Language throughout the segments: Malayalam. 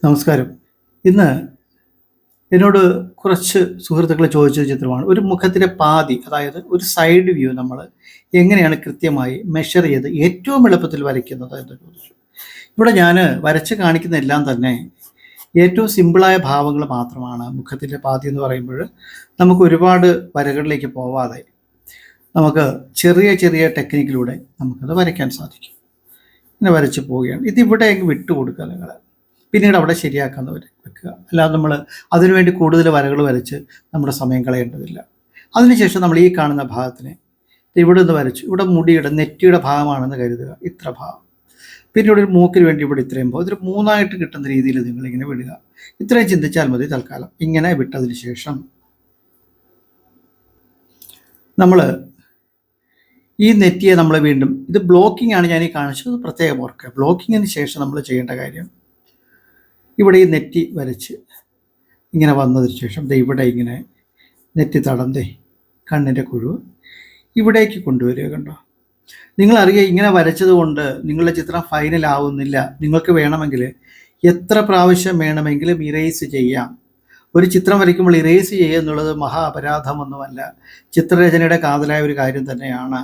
നമസ്കാരം. ഇന്ന് എന്നോട് കുറച്ച് സുഹൃത്തുക്കൾ ചോദിച്ച ചിത്രമാണ്. ഒരു മുഖത്തിൻ്റെ പാതി, അതായത് ഒരു സൈഡ് വ്യൂ നമ്മൾ എങ്ങനെയാണ് കൃത്യമായി മെഷർ ചെയ്ത് ഏറ്റവും എളുപ്പത്തിൽ വരയ്ക്കുന്നത് എന്ന് ചോദിച്ചു. ഇവിടെ ഞാൻ വരച്ച് കാണിക്കുന്നതെല്ലാം തന്നെ ഏറ്റവും സിമ്പിളായ ഭാവങ്ങൾ മാത്രമാണ്. മുഖത്തിൻ്റെ പാതി എന്ന് പറയുമ്പോൾ നമുക്ക് ഒരുപാട് വരകളിലേക്ക് പോവാതെ നമുക്ക് ചെറിയ ചെറിയ ടെക്നിക്കിലൂടെ നമുക്കത് വരയ്ക്കാൻ സാധിക്കും. ഇങ്ങനെ വരച്ച് പോവുകയാണ്. ഇതിവിടെ അങ്ങ് വിട്ടുകൊടുക്കുക നിങ്ങൾ. പിന്നീട് അവിടെ ശരിയാക്കാന്ന് വെക്കുക. അല്ലാതെ നമ്മൾ അതിനുവേണ്ടി കൂടുതൽ വരകൾ വരച്ച് നമ്മുടെ സമയം കളയേണ്ടതില്ല. അതിനുശേഷം നമ്മൾ ഈ കാണുന്ന ഭാഗത്തിനെ ഇവിടെ നിന്ന് വരച്ചു. ഇവിടെ മുടിയുടെ നെറ്റിയുടെ ഭാഗമാണെന്ന് കരുതുക, ഇത്ര ഭാഗം. പിന്നെ ഇവിടെ ഒരു മൂക്കിന് വേണ്ടി ഇവിടെ ഇത്രയും പോകും. ഇതൊരു മൂന്നായിട്ട് കിട്ടുന്ന രീതിയിൽ നിങ്ങളിങ്ങനെ വിടുക. ഇത്രയും ചിന്തിച്ചാൽ മതി തൽക്കാലം. ഇങ്ങനെ വിട്ടതിന് ശേഷം നമ്മൾ ഈ നെറ്റിയെ നമ്മൾ വീണ്ടും, ഇത് ബ്ലോക്കിംഗ് ആണ് ഞാൻ ഈ കാണിച്ചത്, പ്രത്യേകം ഓർക്കുക. ബ്ലോക്കിങ്ങിന് ശേഷം നമ്മൾ ചെയ്യേണ്ട കാര്യം, ഇവിടെ ഈ നെറ്റി വരച്ച് ഇങ്ങനെ വന്നതിന് ശേഷം ഇവിടെ ഇങ്ങനെ നെറ്റി തടം കണ്ണിൻ്റെ കുഴിവ് ഇവിടേക്ക് കൊണ്ടുവരിക. കണ്ടോ, നിങ്ങളറിയുക, ഇങ്ങനെ വരച്ചത് കൊണ്ട് നിങ്ങളുടെ ചിത്രം ഫൈനലാവുന്നില്ല. നിങ്ങൾക്ക് വേണമെങ്കിൽ എത്ര പ്രാവശ്യം വേണമെങ്കിലും ഇറേസ് ചെയ്യാം. ഒരു ചിത്രം വരയ്ക്കുമ്പോൾ ഇറേസ് ചെയ്യുക എന്നുള്ളത് മഹാ അപരാധമൊന്നുമല്ല. ചിത്രരചനയുടെ കാതലായ ഒരു കാര്യം തന്നെയാണ്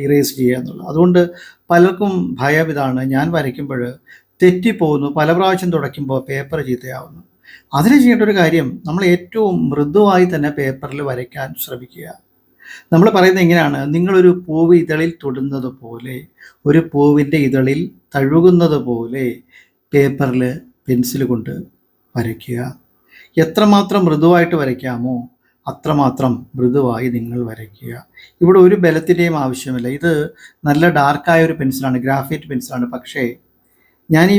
ഇറേസ് ചെയ്യുക എന്നുള്ളത്. അതുകൊണ്ട് പലർക്കും ഭയം ഇതാണ്, ഞാൻ വരയ്ക്കുമ്പോൾ തെറ്റിപ്പോകുന്നു, പല പ്രാവശ്യം തുടയ്ക്കുമ്പോൾ പേപ്പർ ചീത്തയാവുന്നു. അതിന് ചെയ്യേണ്ട ഒരു കാര്യം, നമ്മൾ ഏറ്റവും മൃദുവായി തന്നെ പേപ്പറിൽ വരയ്ക്കാൻ ശ്രമിക്കുക. നമ്മൾ പറയുന്നത് എങ്ങനെയാണ്, നിങ്ങളൊരു പൂവ് ഇതളിൽ തൊടുന്നത് പോലെ, ഒരു പൂവിൻ്റെ ഇതളിൽ തഴുകുന്നത് പോലെ പേപ്പറിൽ പെൻസിൽ കൊണ്ട് വരയ്ക്കുക. എത്രമാത്രം മൃദുവായിട്ട് വരയ്ക്കാമോ അത്രമാത്രം മൃദുവായി നിങ്ങൾ വരയ്ക്കുക. ഇവിടെ ഒരു ബലത്തിൻ്റെയും ആവശ്യമില്ല. ഇത് നല്ല ഡാർക്കായ ഒരു പെൻസിലാണ്, ഗ്രാഫൈറ്റ് പെൻസിലാണ്. പക്ഷേ ഞാൻ ഈ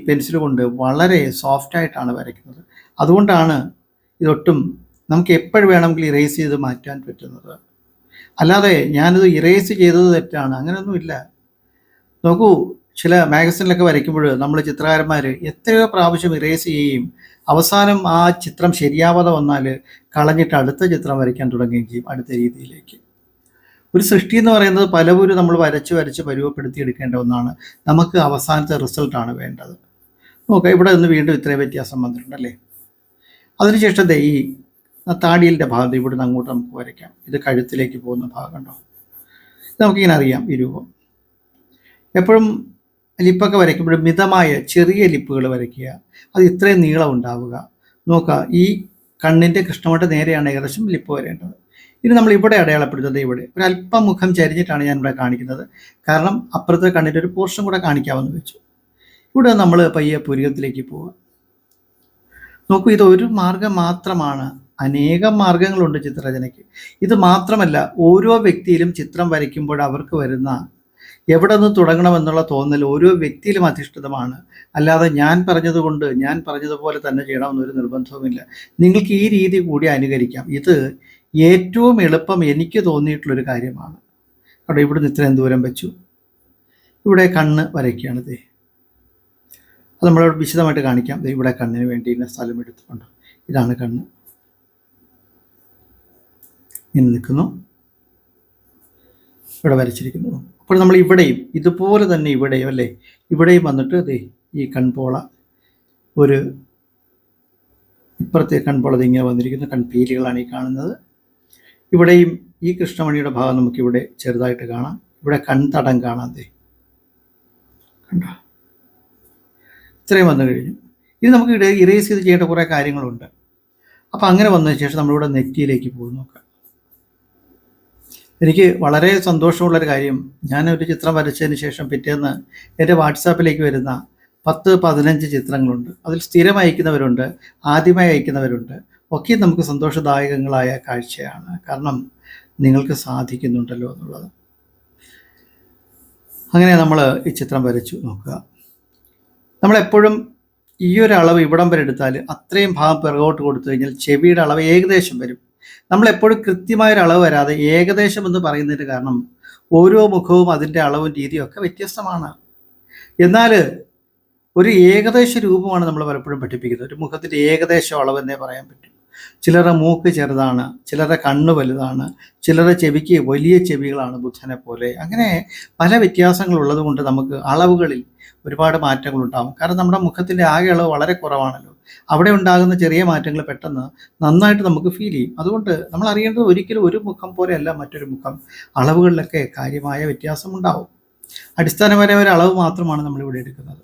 പെൻസിൽ കൊണ്ട് വളരെ സോഫ്റ്റായിട്ടാണ് വരയ്ക്കുന്നത്. അതുകൊണ്ടാണ് ഇതൊട്ടും നമുക്ക് എപ്പോഴും വേണമെങ്കിൽ ഇറേസ് ചെയ്ത് മാറ്റാൻ പറ്റുന്നത്. അല്ലാതെ ഞാനിത് ഇറേസ് ചെയ്തത് തെറ്റാണ്, അങ്ങനെയൊന്നുമില്ല. നോക്കൂ, ചില മാഗസിനിലൊക്കെ വരയ്ക്കുമ്പോൾ നമ്മൾ ചിത്രകാരന്മാർ എത്രയോ പ്രാവശ്യം ഇറേസ് ചെയ്യുകയും അവസാനം ആ ചിത്രം ശരിയാവാതെ വന്നാൽ കളഞ്ഞിട്ട് അടുത്ത ചിത്രം വരയ്ക്കാൻ തുടങ്ങുകയും ചെയ്യും, അടുത്ത രീതിയിലേക്ക്. ഒരു സൃഷ്ടി എന്ന് പറയുന്നത് പലവരും നമ്മൾ വരച്ച് പരുവപ്പെടുത്തി എടുക്കേണ്ട ഒന്നാണ്. നമുക്ക് അവസാനത്തെ റിസൾട്ടാണ് വേണ്ടത്. നോക്കാം, ഇവിടെ നിന്ന് വീണ്ടും ഇത്രയും വ്യത്യാസം വന്നിട്ടുണ്ടല്ലേ. അതിനുശേഷം ഈ താടിയലിൻ്റെ ഭാഗം ഇവിടുന്ന് അങ്ങോട്ട് നമുക്ക് വരയ്ക്കാം. ഇത് കഴുത്തിലേക്ക് പോകുന്ന ഭാഗം കണ്ടോ. ഇത് നമുക്കിങ്ങനെ അറിയാം ഈ രൂപം. എപ്പോഴും ലിപ്പൊക്കെ വരയ്ക്കുമ്പോൾ മിതമായ ചെറിയ ലിപ്പുകൾ വരയ്ക്കുക. അത് ഇത്രയും നീളം ഉണ്ടാവുക. നോക്കുക, ഈ കണ്ണിൻ്റെ കൃഷ്ണമട്ട് നേരെയാണ് ഏകദേശം ലിപ്പ് വരേണ്ടത്. ഇനി നമ്മൾ ഇവിടെ അടയാളപ്പെടുത്തുന്നത്, ഇവിടെ ഒരല്പം മുഖം ചരിഞ്ഞിട്ടാണ് ഞാൻ ഇവിടെ കാണിക്കുന്നത്. കാരണം അപ്പുറത്തെ കണ്ണിൻ്റെ ഒരു പോർഷൻ കൂടെ കാണിക്കാമെന്ന് വെച്ചു. ഇവിടെ നമ്മൾ പയ്യെ പുരികത്തിലേക്ക് പോവുക. നോക്കൂ, ഇത് ഒരു മാർഗം മാത്രമാണ്. അനേകം മാർഗങ്ങളുണ്ട് ചിത്രരചനയ്ക്ക്. ഇത് മാത്രമല്ല, ഓരോ വ്യക്തിയിലും ചിത്രം വരയ്ക്കുമ്പോൾ അവർക്ക് വരുന്ന എവിടെ നിന്ന് തുടങ്ങണമെന്നുള്ള തോന്നൽ ഓരോ വ്യക്തിയിലും അധിഷ്ഠിതമാണ്. അല്ലാതെ ഞാൻ പറഞ്ഞതുകൊണ്ട് ഞാൻ പറഞ്ഞതുപോലെ തന്നെ ചെയ്യണമെന്നൊരു നിർബന്ധവുമില്ല. നിങ്ങൾക്ക് ഈ രീതി കൂടി അനുകരിക്കാം. ഇത് ഏറ്റവും എളുപ്പം എനിക്ക് തോന്നിയിട്ടുള്ളൊരു കാര്യമാണ്. അവിടെ ഇവിടുന്ന് ഇത്രയും ദൂരം വെച്ചു, ഇവിടെ കണ്ണ് വരയ്ക്കുകയാണിത്. അത് നമ്മളോട് വിശദമായിട്ട് കാണിക്കാം. ഇവിടെ കണ്ണിന് വേണ്ടി ഇന്ന സ്ഥലം എടുത്തുകൊണ്ട്, ഇതാണ് കണ്ണ്, ഇങ്ങനെ നിൽക്കുന്നു, ഇവിടെ വരച്ചിരിക്കുന്നു. അപ്പോൾ നമ്മൾ ഇവിടെയും ഇതുപോലെ തന്നെ ഇവിടെയും അല്ലേ, ഇവിടെയും വന്നിട്ട് ഈ കൺപോള, ഒരു ഇപ്പുറത്തെ കൺപോള ഇങ്ങനെ വന്നിരിക്കുന്ന കൺപീലികളാണ് ഈ കാണുന്നത്. ഇവിടെയും ഈ കൃഷ്ണമണിയുടെ ഭാഗം നമുക്കിവിടെ ചെറുതായിട്ട് കാണാം. ഇവിടെ കൺതടം കാണാം. കണ്ടോ, ഇത്രയും വന്നു കഴിഞ്ഞു. ഇനി നമുക്ക് ഇറേസ് ചെയ്ത് ചെയ്യേണ്ട കുറേ കാര്യങ്ങളുണ്ട്. അപ്പോൾ അങ്ങനെ വന്നതിന് ശേഷം നമ്മളിവിടെ നെറ്റിയിലേക്ക് പോകും. നോക്കാം, എനിക്ക് വളരെ സന്തോഷമുള്ളൊരു കാര്യം, ഞാനൊരു ചിത്രം വരച്ചതിന് ശേഷം പിറ്റേന്ന് എൻ്റെ വാട്സാപ്പിലേക്ക് വരുന്ന 10-15 ചിത്രങ്ങളുണ്ട്. അതിൽ സ്ഥിരം അയക്കുന്നവരുണ്ട്, ആദ്യമായി അയക്കുന്നവരുണ്ട്. ഒക്കെ നമുക്ക് സന്തോഷദായകങ്ങളായ കാഴ്ചയാണ്. കാരണം നിങ്ങൾക്ക് സാധിക്കുന്നുണ്ടല്ലോ എന്നുള്ളത്. അങ്ങനെ നമ്മൾ ഈ ചിത്രം വരച്ചു. നോക്കുക, നമ്മളെപ്പോഴും ഈ ഒരു അളവ് ഇവിടം വരെ എടുത്താൽ അത്രയും ഭാഗം പിറകോട്ട് കൊടുത്തു കഴിഞ്ഞാൽ ചെവിയുടെ അളവ് ഏകദേശം വരും. നമ്മളെപ്പോഴും കൃത്യമായൊരു അളവ് വരാതെ ഏകദേശം എന്ന് പറയുന്നതിന് കാരണം ഓരോ മുഖവും അതിൻ്റെ അളവും രീതിയും ഒക്കെ വ്യത്യസ്തമാണ്. എന്നാൽ ഒരു ഏകദേശ രൂപമാണ് നമ്മൾ പലപ്പോഴും പഠിപ്പിക്കുന്നത്. ഒരു മുഖത്തിൻ്റെ ഏകദേശം അളവെന്നേ പറയാൻ പറ്റും. ചിലരുടെ മൂക്ക് ചെറുതാണ്, ചിലരുടെ കണ്ണ് വലുതാണ്, ചിലരുടെ ചെവിക്ക് വലിയ ചെവികളാണ് ബുദ്ധനെ പോലെ. അങ്ങനെ പല വ്യത്യാസങ്ങളുള്ളത് കൊണ്ട് നമുക്ക് അളവുകളിൽ ഒരുപാട് മാറ്റങ്ങളുണ്ടാകും. കാരണം നമ്മുടെ മുഖത്തിൻ്റെ ആകെ അളവ് വളരെ കുറവാണല്ലോ. അവിടെ ഉണ്ടാകുന്ന ചെറിയ മാറ്റങ്ങൾ പെട്ടെന്ന് നന്നായിട്ട് നമുക്ക് ഫീൽ ചെയ്യും. അതുകൊണ്ട് നമ്മൾ അറിയേണ്ടത് ഒരിക്കലും ഒരു മുഖം പോലെയല്ല മറ്റൊരു മുഖം. അളവുകളിലൊക്കെ കാര്യമായ വ്യത്യാസമുണ്ടാവും. അടിസ്ഥാനപരമായ ഒരു അളവ് മാത്രമാണ് നമ്മളിവിടെ എടുക്കുന്നത്.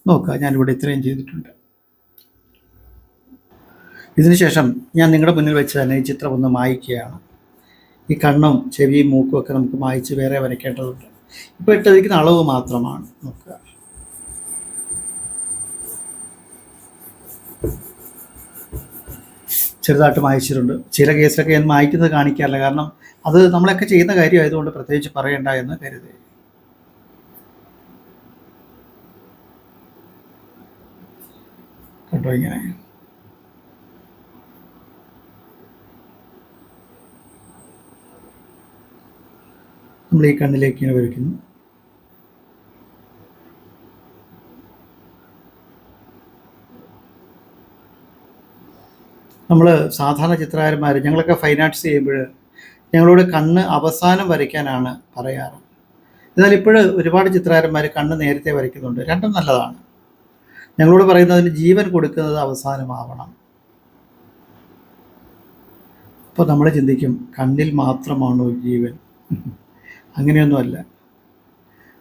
നോക്കുക, ഞാനിവിടെ ഇത്രയും ചെയ്തിട്ടുണ്ട്. ഇതിനുശേഷം ഞാൻ നിങ്ങളുടെ മുന്നിൽ വെച്ച് തന്നെ ഈ ചിത്രം ഒന്ന് മായ്ക്കുകയാണ്. ഈ കണ്ണും ചെവിയും മൂക്കും ഒക്കെ നമുക്ക് മായ്ച്ച് വേറെ വരയ്ക്കേണ്ടതുണ്ട്. ഇപ്പോൾ ഇട്ടിരിക്കുന്ന അളവ് മാത്രമാണ്. നോക്കുക, ചെറുതായിട്ട് മായ്ച്ചിട്ടുണ്ട്. ചില കേസിലൊക്കെ ഞാൻ മായ്ക്കുന്നത് കാണിക്കാറില്ല, കാരണം അത് നമ്മളൊക്കെ ചെയ്യുന്ന കാര്യമായതുകൊണ്ട് പ്രത്യേകിച്ച് പറയണ്ട എന്ന് കരുതി. കേട്ടോ, ഇങ്ങനെ നമ്മൾ ഈ കണ്ണിലേക്ക് ഇങ്ങനെ വരയ്ക്കുന്നു. നമ്മൾ സാധാരണ ചിത്രകാരന്മാർ, ഞങ്ങളൊക്കെ ഫൈൻ ആർട്സ് ചെയ്യുമ്പോൾ ഞങ്ങളോട് കണ്ണ് അവസാനം വരയ്ക്കാനാണ് പറയാറ്. എന്നാൽ ഇപ്പോൾ ഒരുപാട് ചിത്രകാരന്മാർ കണ്ണ് നേരത്തെ വരയ്ക്കുന്നുണ്ട്. രണ്ടും നല്ലതാണ്. ഞങ്ങളോട് പറയുന്നതിന് ജീവൻ കൊടുക്കുന്നത് അവസാനമാവണം. അപ്പോൾ നമ്മൾ ചിന്തിക്കും, കണ്ണിൽ മാത്രമാണോ ജീവൻ? അങ്ങനെയൊന്നുമല്ല.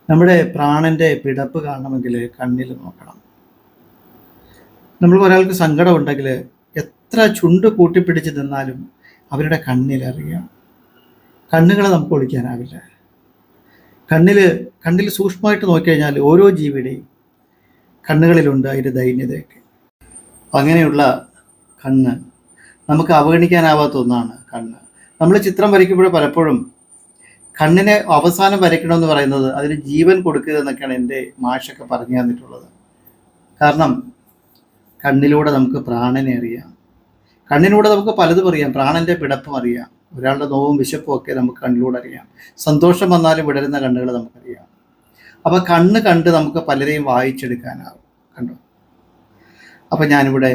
നമ്മുടെ പ്രാണൻ്റെ പിടപ്പ് കാണണമെങ്കിൽ കണ്ണിൽ നോക്കണം. നമ്മൾ ഒരാൾക്ക് സങ്കടം ഉണ്ടെങ്കിൽ എത്ര ചുണ്ട് കൂട്ടിപ്പിടിച്ച് നിന്നാലും അവരുടെ കണ്ണിലറിയാം. കണ്ണുകളെ നമുക്ക് ഒളിക്കാനാവില്ല. കണ്ണിൽ സൂക്ഷ്മമായിട്ട് നോക്കിക്കഴിഞ്ഞാൽ ഓരോ ജീവിയുടെയും കണ്ണുകളിലുണ്ട് അതിൻ്റെ ദൈന്യതയൊക്കെ. അങ്ങനെയുള്ള കണ്ണ് നമുക്ക് അവഗണിക്കാനാവാത്ത ഒന്നാണ് കണ്ണ്. നമ്മൾ ചിത്രം വരയ്ക്കുമ്പോൾ പലപ്പോഴും കണ്ണിനെ അവസാനം വരയ്ക്കണമെന്ന് പറയുന്നത് അതിന് ജീവൻ കൊടുക്കുക എന്നൊക്കെയാണ് എൻ്റെ മാഷൊക്കെ പറഞ്ഞു തന്നിട്ടുള്ളത്. കാരണം കണ്ണിലൂടെ നമുക്ക് പ്രാണനെ അറിയാം. കണ്ണിലൂടെ നമുക്ക് പലതും അറിയാം. പ്രാണൻ്റെ പിടപ്പും അറിയാം. ഒരാളുടെ നോവും വിശപ്പും ഒക്കെ നമുക്ക് കണ്ണിലൂടെ അറിയാം. സന്തോഷം വന്നാലും വിടരുന്ന കണ്ണുകൾ നമുക്കറിയാം. അപ്പോൾ കണ്ണ് കണ്ട് നമുക്ക് പലരെയും വായിച്ചെടുക്കാനാവും. കണ്ടോ? അപ്പോൾ ഞാനിവിടെ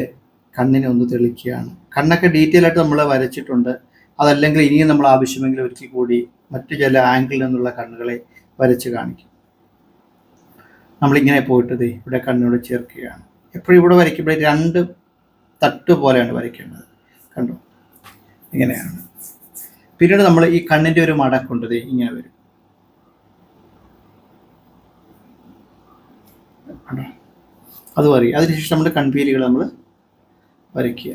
കണ്ണിനെ ഒന്ന് തെളിക്കുകയാണ്. കണ്ണൊക്കെ ഡീറ്റെയിൽ ആയിട്ട് നമ്മൾ വരച്ചിട്ടുണ്ട്. അതല്ലെങ്കിൽ ഇനിയും നമ്മൾ ആവശ്യമെങ്കിൽ ഒരിക്കൽ കൂടി മറ്റു ചില ആംഗിളിൽ നിന്നുള്ള കണ്ണുകളെ വരച്ച് കാണിക്കും. നമ്മളിങ്ങനെ പോയിട്ട് ഇവിടെ കണ്ണിനോട് ചേർക്കുകയാണ്. എപ്പോഴും ഇവിടെ വരയ്ക്കുമ്പോൾ രണ്ട് തട്ട് പോലെയാണ് വരയ്ക്കേണ്ടത്. കണ്ടോ? ഇങ്ങനെയാണ്. പിന്നീട് നമ്മൾ ഈ കണ്ണിൻ്റെ ഒരു മടക്കുണ്ട്, ഇങ്ങനെ വരും. കണ്ടോ? അത് വരയ്ക്കുക. അതിനുശേഷം നമ്മുടെ കൺപീലികൾ നമ്മൾ വരയ്ക്കുക.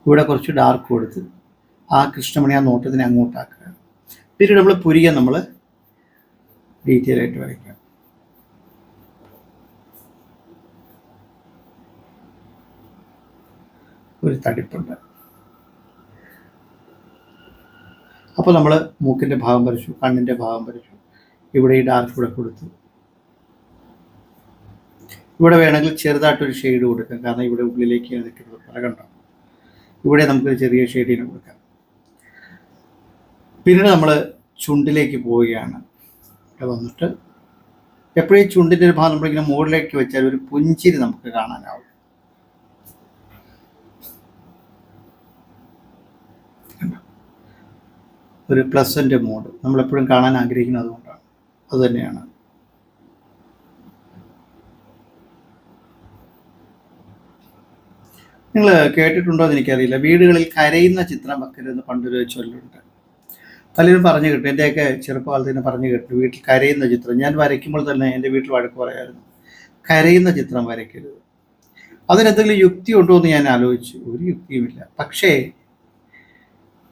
ഇവിടെ കുറച്ച് ഡാർക്ക് കൊടുത്ത് ആ കൃഷ്ണമണി ആ നോട്ടത്തിനെ അങ്ങോട്ടാക്കുക. പിന്നീട് നമ്മൾ പുരികം നമ്മൾ ഡീറ്റെയിൽ ആയിട്ട് വരയ്ക്കുക. ഒരു തടിപ്പുണ്ട്. അപ്പോൾ നമ്മൾ മൂക്കിൻ്റെ ഭാഗം വരച്ചു, കണ്ണിൻ്റെ ഭാഗം വരച്ചു. ഇവിടെ ഈ ഡാർക്ക് കൂടെ കൊടുത്തു. ഇവിടെ വേണമെങ്കിൽ ചെറുതായിട്ടൊരു ഷെയ്ഡ് കൊടുക്കാം, കാരണം ഇവിടെ ഉള്ളിലേക്ക് നിൽക്കുന്നത് പലകണ്ടോ. ഇവിടെ നമുക്ക് ചെറിയ ഷെയ്ഡിന് കൊടുക്കാം. പിന്നീട് നമ്മൾ ചുണ്ടിലേക്ക് പോവുകയാണ്. ഇവിടെ വന്നിട്ട് എപ്പോഴും ചുണ്ടിൻ്റെ ഒരു ഭാഗം നമ്മളിങ്ങനെ മുകളിലേക്ക് വെച്ചാൽ ഒരു പുഞ്ചിരി നമുക്ക് കാണാനാവും. ഒരു പ്ലസൻ്റ് മൂഡ് നമ്മളെപ്പോഴും കാണാൻ ആഗ്രഹിക്കുന്നത് അതുകൊണ്ടാണ്. അതുതന്നെയാണ്. നിങ്ങൾ കേട്ടിട്ടുണ്ടോ എന്ന് എനിക്കറിയില്ല, വീടുകളിൽ കരയുന്ന ചിത്രം വെക്കരുതെന്ന് പണ്ടൊരു ചൊല്ലുണ്ട്. പലരും പറഞ്ഞു കേട്ടു. എൻ്റെയൊക്കെ ചെറുപ്പകാലത്ത് തന്നെ പറഞ്ഞു കേട്ടു, വീട്ടിൽ കരയുന്ന ചിത്രം. ഞാൻ വരയ്ക്കുമ്പോൾ തന്നെ എൻ്റെ വീട്ടിൽ വഴക്ക് പറയായിരുന്നു, കരയുന്ന ചിത്രം വരയ്ക്കരുത്. അതിനെന്തെങ്കിലും യുക്തി ഉണ്ടോ എന്ന് ഞാൻ ആലോചിച്ചു. ഒരു യുക്തിയുമില്ല. പക്ഷേ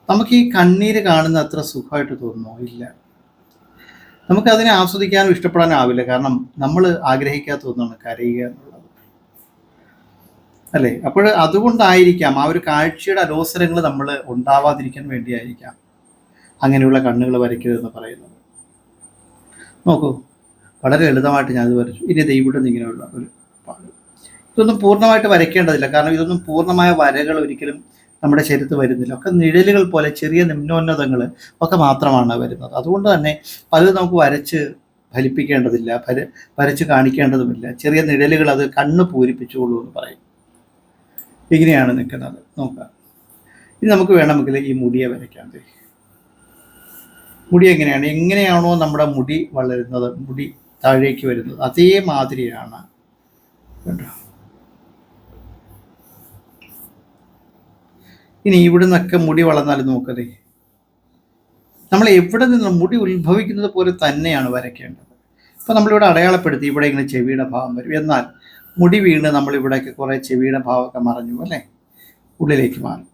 നമുക്ക് ഈ കണ്ണീര് കാണുന്ന അത്ര സുഖമായിട്ട് തോന്നുമോ? ഇല്ല. നമുക്കതിനെ ആസ്വദിക്കാനും ഇഷ്ടപ്പെടാനും ആവില്ല. കാരണം നമ്മൾ ആഗ്രഹിക്കാത്ത ഒന്നാണ് കരയുക എന്നുള്ളത്, അല്ലേ? അപ്പോൾ അതുകൊണ്ടായിരിക്കാം ആ ഒരു കാഴ്ചയുടെ അലോസരങ്ങൾ നമ്മൾ ഉണ്ടാവാതിരിക്കാൻ വേണ്ടിയായിരിക്കാം അങ്ങനെയുള്ള കണ്ണുകൾ വരയ്ക്കരുതെന്ന് പറയുന്നത്. നോക്കൂ, വളരെ ലളിതമായിട്ട് ഞാനത് വരച്ചു. ഇനി ഇവിടെ നിന്ന് ഇങ്ങനെയുള്ള ഒരു പാട്. ഇതൊന്നും പൂർണ്ണമായിട്ട് വരയ്ക്കേണ്ടതില്ല, കാരണം ഇതൊന്നും പൂർണ്ണമായ വരകൾ ഒരിക്കലും നമ്മുടെ ശരീരത്ത് വരുന്നില്ല. ഒക്കെ നിഴലുകൾ പോലെ ചെറിയ നിമ്നോന്നതങ്ങൾ ഒക്കെ മാത്രമാണ് വരുന്നത്. അതുകൊണ്ട് തന്നെ പലതും നമുക്ക് വരച്ച് ഫലിപ്പിക്കേണ്ടതില്ല, വരച്ച് കാണിക്കേണ്ടതുമില്ല. ചെറിയ നിഴലുകൾ അത് കണ്ണ് പൂരിപ്പിച്ചുകൊള്ളൂ എന്ന് പറയും. ഇങ്ങനെയാണ് നിൽക്കുന്നത്. നോക്കാം. ഇനി നമുക്ക് വേണമെങ്കിൽ ഈ മുടിയെ വരയ്ക്കാം. മുടി എങ്ങനെയാണോ നമ്മുടെ മുടി വളരുന്നത്, മുടി താഴേക്ക് വരുന്നത്, അതേമാതിരിയാണ് കേട്ടോ. ഇനി ഇവിടുന്നൊക്കെ മുടി വളർന്നാലും നോക്കതേ, നമ്മൾ എവിടെ നിന്ന് മുടി ഉത്ഭവിക്കുന്നത് പോലെ തന്നെയാണ് വരയ്ക്കേണ്ടത്. അപ്പോൾ നമ്മളിവിടെ അടയാളപ്പെടുത്തി ഇവിടെ ഇങ്ങനെ ചെവിയുടെ ഭാഗം വരും. എന്നാൽ മുടി വീണ് നമ്മളിവിടേക്ക് കുറേ ചെവിയുടെ ഭാവമൊക്കെ മറഞ്ഞു അല്ലേ, ഉള്ളിലേക്ക് മാറും.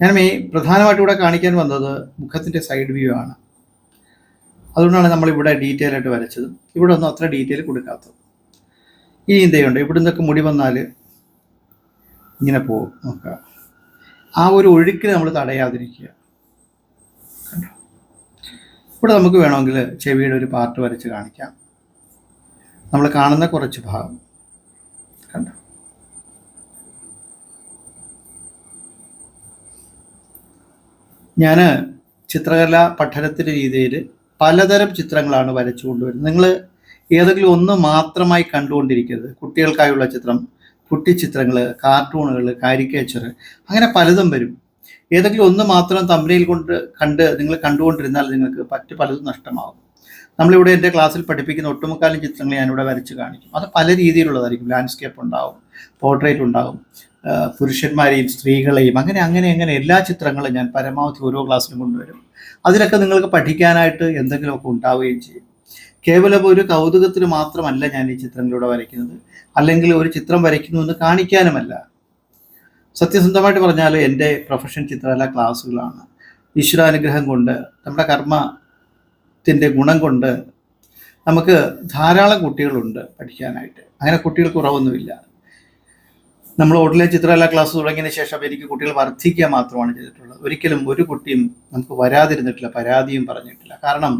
ഞാൻ പ്രധാനമായിട്ടും ഇവിടെ കാണിക്കാൻ വന്നത് മുഖത്തിൻ്റെ സൈഡ് വ്യൂ ആണ്. അതുകൊണ്ടാണ് നമ്മളിവിടെ ഡീറ്റെയിൽ ആയിട്ട് വരച്ചത്. ഇവിടെ ഒന്നും അത്ര ഡീറ്റെയിൽ കൊടുക്കാത്തത്. ഇനി എന്തെയുണ്ട്, ഇവിടെ നിന്നൊക്കെ മുടി വന്നാൽ ഇങ്ങനെ പോകും. നോക്കുക, ആ ഒരു ഒഴുക്കിൽ നമ്മൾ തടയാതിരിക്കുക. കണ്ടോ, ഇവിടെ നമുക്ക് വേണമെങ്കിൽ ചെവിയുടെ ഒരു പാർട്ട് വരച്ച് കാണിക്കാം. നമ്മൾ കാണുന്ന കുറച്ച് ഭാഗം കണ്ടോ. ഞാൻ ചിത്രകലാ പഠനത്തിൻ്റെ രീതിയിൽ പലതരം ചിത്രങ്ങളാണ് വരച്ചു കൊണ്ടുവരുന്നത്. നിങ്ങൾ ഏതെങ്കിലും ഒന്ന് മാത്രമായി കണ്ടുകൊണ്ടിരിക്കരുത്. കുട്ടികൾക്കായുള്ള ചിത്രം, കുട്ടിച്ചിത്രങ്ങൾ, കാർട്ടൂണുകൾ, കാരിക്കേച്ചർ, അങ്ങനെ പലതും വരും. ഏതെങ്കിലും ഒന്ന് മാത്രം തമ്പനയിൽ കണ്ട് നിങ്ങൾ കണ്ടുകൊണ്ടിരുന്നാൽ നിങ്ങൾക്ക് പലതും നഷ്ടമാകും. നമ്മളിവിടെ എൻ്റെ ക്ലാസ്സിൽ പഠിപ്പിക്കുന്ന ഒട്ടുമുക്കാലും ചിത്രങ്ങൾ ഞാനിവിടെ വരച്ച് കാണിക്കും. അത് പല രീതിയിലുള്ളതായിരിക്കും. ലാൻഡ്സ്കേപ്പ് ഉണ്ടാവും, പോർട്രേറ്റ് ഉണ്ടാവും, പുരുഷന്മാരെയും സ്ത്രീകളെയും, അങ്ങനെ എല്ലാ ചിത്രങ്ങളും ഞാൻ പരമാവധി ഓരോ ക്ലാസ്സിലും കൊണ്ടുവരും. അതിലൊക്കെ നിങ്ങൾക്ക് പഠിക്കാനായിട്ട് എന്തെങ്കിലുമൊക്കെ ഉണ്ടാവുകയും ചെയ്യും. കേവലം ഒരു കൗതുകത്തിന് മാത്രമല്ല ഞാൻ ഈ ചിത്രങ്ങളിലൂടെ വരയ്ക്കുന്നത്, അല്ലെങ്കിൽ ഒരു ചിത്രം വരയ്ക്കുന്നു എന്ന് കാണിക്കാനുമല്ല. സത്യസന്ധമായിട്ട് പറഞ്ഞാൽ എൻ്റെ പ്രൊഫഷൻ ചിത്രകലാ ക്ലാസ്സുകളാണ്. ഈശ്വരാനുഗ്രഹം കൊണ്ട്, നമ്മുടെ കർമ്മത്തിൻ്റെ ഗുണം കൊണ്ട് നമുക്ക് ധാരാളം കുട്ടികളുണ്ട് പഠിക്കാനായിട്ട്. അങ്ങനെ കുട്ടികൾ കുറവൊന്നുമില്ല. നമ്മൾ ഓൺലൈൻ ചിത്രകലാ ക്ലാസ് തുടങ്ങിയതിന് ശേഷം എനിക്ക് കുട്ടികൾ വർദ്ധിക്കുക മാത്രമാണ് ചെയ്തിട്ടുള്ളത്. ഒരിക്കലും ഒരു കുട്ടിയും നമുക്ക് വരാതിരുന്നിട്ടില്ല, പരാതിയും പറഞ്ഞിട്ടില്ല. കാരണം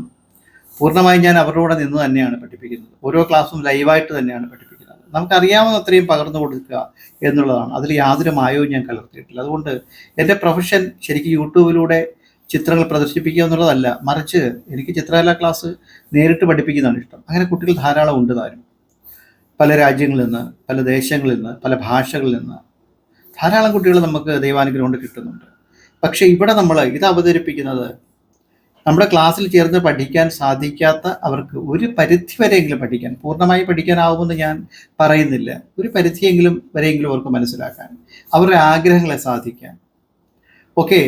പൂർണ്ണമായും ഞാൻ അവരുടെ കൂടെ നിന്ന് തന്നെയാണ് പഠിപ്പിക്കുന്നത്. ഓരോ ക്ലാസ്സും ലൈവായിട്ട് തന്നെയാണ് പഠിപ്പിക്കുന്നത്. നമുക്കറിയാവുന്ന അത്രയും പകർന്നു കൊടുക്കുക എന്നുള്ളതാണ്. അതിൽ യാതൊരു മായവും ഞാൻ കലർത്തിയിട്ടില്ല. അതുകൊണ്ട് എൻ്റെ പ്രൊഫഷൻ ശരിക്കും യൂട്യൂബിലൂടെ ചിത്രങ്ങൾ പ്രദർശിപ്പിക്കുക എന്നുള്ളതല്ല, മറിച്ച് എനിക്ക് ചിത്രകലാ ക്ലാസ് നേരിട്ട് പഠിപ്പിക്കുന്നതാണ് ഇഷ്ടം. അങ്ങനെ കുട്ടികൾ ധാരാളം ഉണ്ട് താനും. പല രാജ്യങ്ങളിൽ നിന്ന്, പല ദേശങ്ങളിൽ നിന്ന്, പല ഭാഷകളിൽ നിന്ന് ധാരാളം കുട്ടികൾ നമുക്ക് ദൈവാനുഗ്രഹം കൊണ്ട് കിട്ടുന്നുണ്ട്. പക്ഷേ ഇവിടെ നമ്മൾ ഇത് അവതരിപ്പിക്കുന്നത് നമ്മുടെ ക്ലാസ്സിൽ ചേർന്ന് പഠിക്കാൻ സാധിക്കാത്ത അവർക്ക് ഒരു പരിധി വരെയെങ്കിലും പഠിക്കാൻ, പൂർണ്ണമായി പഠിക്കാനാവുമെന്ന് ഞാൻ പറയുന്നില്ല, ഒരു പരിധിയെങ്കിലും വരെയെങ്കിലും അവർക്ക് മനസ്സിലാക്കാൻ, അവരുടെ ആഗ്രഹങ്ങളെ സാധിക്കാൻ ഒക്കെ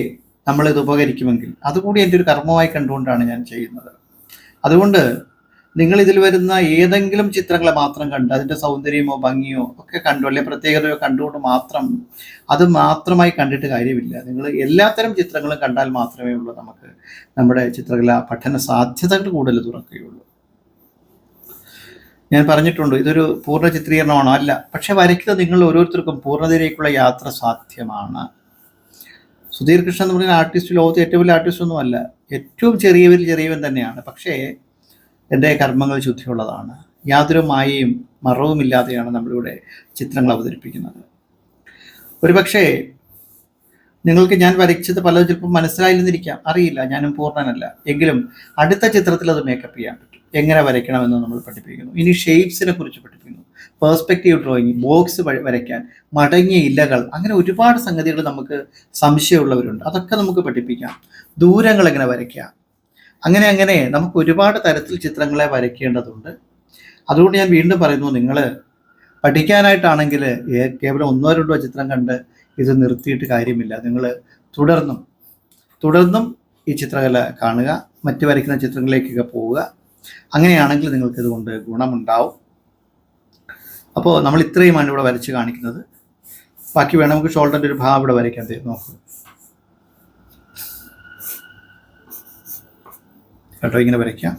നമ്മളിത് ഉപകരിക്കുമെങ്കിൽ അതുകൂടി എൻ്റെ ഒരു കർമ്മമായി കണ്ടുകൊണ്ടാണ് ഞാൻ ചെയ്യുന്നത്. അതുകൊണ്ട് നിങ്ങൾ ഇതിൽ വരുന്ന ഏതെങ്കിലും ചിത്രങ്ങളെ മാത്രം കണ്ട് അതിൻ്റെ സൗന്ദര്യമോ ഭംഗിയോ ഒക്കെ കണ്ടു, അല്ലെങ്കിൽ പ്രത്യേകതയോ കണ്ടുകൊണ്ട് മാത്രം അത് മാത്രമായി കണ്ടിട്ട് കാര്യമില്ല. നിങ്ങൾ എല്ലാത്തരം ചിത്രങ്ങളും കണ്ടാൽ മാത്രമേ ഉള്ളൂ നമുക്ക് നമ്മുടെ ചിത്രകല പഠന സാധ്യതകൾ കൂടുതൽ തുറക്കുകയുള്ളൂ. ഞാൻ പറഞ്ഞിട്ടുണ്ട്, ഇതൊരു പൂർണ്ണ ചിത്രീകരണമാണോ? അല്ല. പക്ഷെ വരയ്ക്കുന്നത് നിങ്ങൾ ഓരോരുത്തർക്കും പൂർണ്ണതയിലേക്കുള്ള യാത്ര സാധ്യമാണ്. സുധീർ കൃഷ്ണൻ എന്ന് പറയുന്ന ആർട്ടിസ്റ്റ് ലോകത്ത് ഏറ്റവും വലിയ ആർട്ടിസ്റ്റ് ഒന്നുമല്ല, ഏറ്റവും ചെറിയവൻ തന്നെയാണ്. പക്ഷേ എൻ്റെ കർമ്മങ്ങൾ ശുദ്ധിയുള്ളതാണ്. യാതൊരു മായയും മറവുമില്ലാതെയാണ് നമ്മളിവിടെ ചിത്രങ്ങൾ അവതരിപ്പിക്കുന്നത്. ഒരുപക്ഷേ നിങ്ങൾക്ക് ഞാൻ വരച്ചത് പലതും ചിലപ്പോൾ മനസ്സിലായില്ലെന്നിരിക്കാം, അറിയില്ല, ഞാനും പൂർണ്ണനല്ല. എങ്കിലും അടുത്ത ചിത്രത്തിൽ അത് മേക്കപ്പ് ചെയ്യാൻ പറ്റും. എങ്ങനെ വരയ്ക്കണമെന്ന് നമ്മൾ പഠിപ്പിക്കുന്നു. ഇനി ഷെയ്ഡ്സിനെ കുറിച്ച് പഠിപ്പിക്കുന്നു, പേഴ്സ്പെക്റ്റീവ് ഡ്രോയിങ്, ബോക്സ് വരയ്ക്കാൻ, മടങ്ങിയ ഇലകൾ, അങ്ങനെ ഒരുപാട് സംഗതികൾ നമുക്ക് സംശയമുള്ളവരുണ്ട്. അതൊക്കെ നമുക്ക് പഠിപ്പിക്കാം. ദൂരങ്ങൾ എങ്ങനെ വരയ്ക്കാം, അങ്ങനെ നമുക്ക് ഒരുപാട് തരത്തിൽ ചിത്രങ്ങളെ വരയ്ക്കേണ്ടതുണ്ട്. അതുകൊണ്ട് ഞാൻ വീണ്ടും പറയുന്നു, നിങ്ങൾ പഠിക്കാനായിട്ടാണെങ്കിൽ കേവലം 1-2 ചിത്രം കണ്ട് ഇത് നിർത്തിയിട്ട് കാര്യമില്ല. നിങ്ങൾ തുടർന്നും ഈ ചിത്രകല കാണുക, മറ്റ് വരയ്ക്കുന്ന ചിത്രങ്ങളിലേക്കൊക്കെ പോവുക. അങ്ങനെയാണെങ്കിൽ നിങ്ങൾക്ക് ഇതുകൊണ്ട് ഗുണമുണ്ടാവും. അപ്പോൾ നമ്മൾ ഇത്രയുമാണ് ഇവിടെ വരച്ച് കാണിക്കുന്നത്. ബാക്കി വേണം നമുക്ക് ഷോൾഡറിൻ്റെ ഒരു ഭാഗം ഇവിടെ വരയ്ക്കാൻ നോക്കുക കേട്ടോ, ഇങ്ങനെ വരയ്ക്കാം.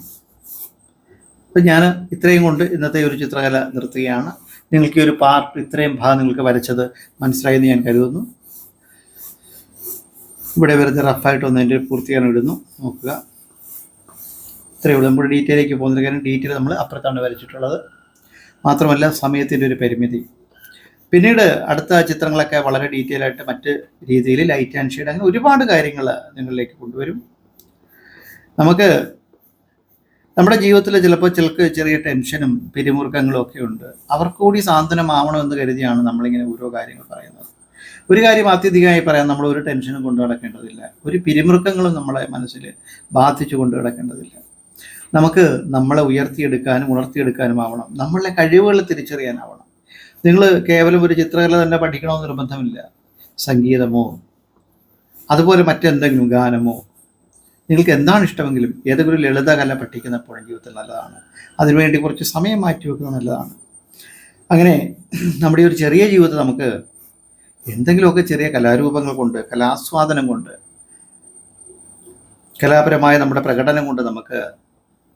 അപ്പം ഞാൻ ഇത്രയും കൊണ്ട് ഇന്നത്തെ ഒരു ചിത്രകല നിർത്തുകയാണ്. നിങ്ങൾക്ക് ഈ ഒരു പാർട്ട്, ഇത്രയും ഭാഗം നിങ്ങൾക്ക് വരച്ചത് മനസ്സിലായെന്ന് ഞാൻ കരുതുന്നു. ഇവിടെ വെറുതെ റഫായിട്ടൊന്ന് എൻ്റെ പൂർത്തീകരണം ഇടുന്നു, നോക്കുക. ഇത്രയേ ഉള്ളൂ. നമ്മുടെ ഡീറ്റെയിലേക്ക് പോകുന്ന കാര്യം, ഡീറ്റെയിൽ നമ്മൾ അപ്പുറത്താണ് വരച്ചിട്ടുള്ളത്. മാത്രമല്ല സമയത്തിൻ്റെ ഒരു പരിമിതി, പിന്നീട് അടുത്ത ചിത്രങ്ങളൊക്കെ വളരെ ഡീറ്റെയിൽ ആയിട്ട് മറ്റ് രീതിയിൽ ലൈറ്റ് ആൻഡ് ഷെയ്ഡ് അങ്ങനെ ഒരുപാട് കാര്യങ്ങൾ നിങ്ങളിലേക്ക് കൊണ്ടുവരും. നമുക്ക് നമ്മുടെ ജീവിതത്തിൽ ചിലപ്പോൾ ചിലർക്ക് ചെറിയ ടെൻഷനും പിരിമുറുക്കങ്ങളും ഒക്കെ ഉണ്ട്. അവർക്ക് കൂടി സാന്ത്വനമാവണമെന്ന് കരുതിയാണ് നമ്മളിങ്ങനെ ഓരോ കാര്യങ്ങൾ പറയുന്നത്. ഒരു കാര്യം ആത്യന്തികമായി പറയാൻ, നമ്മൾ ഒരു ടെൻഷനും കൊണ്ടു നടക്കേണ്ടതില്ല, ഒരു പിരിമുറുക്കങ്ങളും നമ്മളെ മനസ്സിൽ ബാധിച്ചു കൊണ്ടു നടക്കേണ്ടതില്ല. നമുക്ക് നമ്മളെ ഉയർത്തിയെടുക്കാനും ഉണർത്തിയെടുക്കാനും ആവണം, നമ്മളുടെ കഴിവുകൾ തിരിച്ചറിയാനാവണം. നിങ്ങൾ കേവലം ഒരു ചിത്രകല തന്നെ പഠിക്കണമെന്ന് നിർബന്ധമില്ല. സംഗീതമോ അതുപോലെ മറ്റെന്തെങ്കിലും ഗാനമോ, നിങ്ങൾക്ക് എന്താണ് ഇഷ്ടമെങ്കിലും ഏതെങ്കിലും ഒരു ലളിതകല പഠിക്കുന്നപ്പോഴും ജീവിതത്തിൽ നല്ലതാണ്. അതിനുവേണ്ടി കുറച്ച് സമയം മാറ്റി വെക്കുന്നത് നല്ലതാണ്. അങ്ങനെ നമ്മുടെ ഒരു ചെറിയ ജീവിതത്തിൽ നമുക്ക് എന്തെങ്കിലുമൊക്കെ ചെറിയ കലാരൂപങ്ങൾ കൊണ്ട്, കലാസ്വാദനം കൊണ്ട്, കലാപരമായ നമ്മുടെ പ്രകടനം കൊണ്ട് നമുക്ക്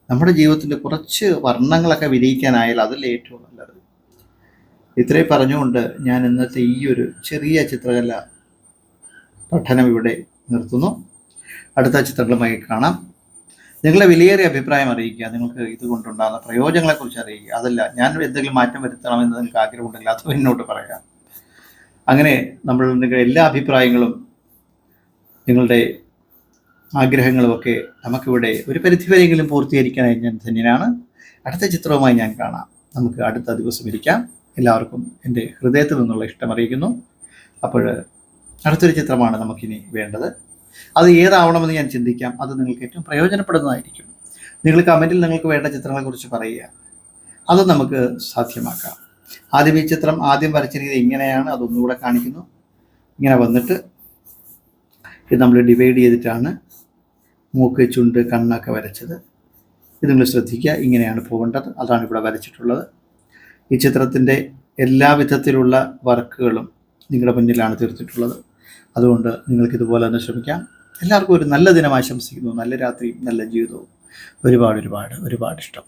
നമ്മുടെ ജീവിതത്തിൻ്റെ കുറച്ച് വർണ്ണങ്ങളൊക്കെ വിരിയിക്കാനായാൽ അതിൽ ഏറ്റവും നല്ലത്. ഇത്രയും പറഞ്ഞുകൊണ്ട് ഞാൻ ഇന്നത്തെ ഈ ഒരു ചെറിയ ചിത്രകല പഠനം ഇവിടെ നിർത്തുന്നു. അടുത്ത ചിത്രങ്ങളുമായി കാണാം. നിങ്ങളുടെ വിലയേറിയ അഭിപ്രായം അറിയിക്കുക. നിങ്ങൾക്ക് ഇതുകൊണ്ടുണ്ടാകുന്ന പ്രയോജനങ്ങളെക്കുറിച്ച് അറിയിക്കുക. അതല്ല, ഞാൻ എന്തെങ്കിലും മാറ്റം വരുത്തണമെന്ന് നിങ്ങൾക്ക് ആഗ്രഹമുണ്ടെങ്കിൽ അത് എന്നോട് പറയാം. അങ്ങനെ നിങ്ങളുടെ എല്ലാ അഭിപ്രായങ്ങളും നിങ്ങളുടെ ആഗ്രഹങ്ങളുമൊക്കെ നമുക്കിവിടെ ഒരു പരിധിവരെയെങ്കിലും പൂർത്തീകരിക്കാനായി ഞാൻ തന്നെയാണ്. അടുത്ത ചിത്രവുമായി ഞാൻ കാണാം. നമുക്ക് അടുത്ത ദിവസം ഇരിക്കാം. എല്ലാവർക്കും എൻ്റെ ഹൃദയത്തിൽ നിന്നുള്ള ഇഷ്ടം അറിയിക്കുന്നു. അപ്പോൾ അടുത്തൊരു ചിത്രമാണ് നമുക്കിനി വേണ്ടത്. അത് ഏതാവണമെന്ന് ഞാൻ ചിന്തിക്കാം. അത് നിങ്ങൾക്ക് ഏറ്റവും പ്രയോജനപ്പെടുന്നതായിരിക്കും. നിങ്ങൾ കമൻറ്റിൽ നിങ്ങൾക്ക് വേണ്ട ചിത്രങ്ങളെക്കുറിച്ച് പറയുക, അത് നമുക്ക് സാധ്യമാക്കാം. ആദ്യം ഈ ചിത്രം ആദ്യം വരച്ചിരിക്കുന്നത് ഇങ്ങനെയാണ്. അതൊന്നുകൂടെ കാണിക്കുന്നു. ഇങ്ങനെ വന്നിട്ട് ഇത് നമ്മൾ ഡിവൈഡ് ചെയ്തിട്ടാണ് മൂക്ക്, ചുണ്ട്, കണ്ണൊക്കെ വരച്ചത്. ഇത് നിങ്ങൾ ശ്രദ്ധിക്കുക. ഇങ്ങനെയാണ് പോകേണ്ടത്. അതാണ് ഇവിടെ വരച്ചിട്ടുള്ളത്. ഈ ചിത്രത്തിൻ്റെ എല്ലാ വിധത്തിലുള്ള വർക്കുകളും നിങ്ങളുടെ മുന്നിലാണ് തീർത്തിട്ടുള്ളത്. അതുകൊണ്ട് നിങ്ങൾക്കിതുപോലെ തന്നെ ശ്രമിക്കാം. എല്ലാവർക്കും ഒരു നല്ല ദിനം ആശംസിക്കുന്നു. നല്ല രാത്രിയും നല്ല ജീവിതവും. ഒരുപാട് ഒരുപാട് ഒരുപാട് ഇഷ്ടം.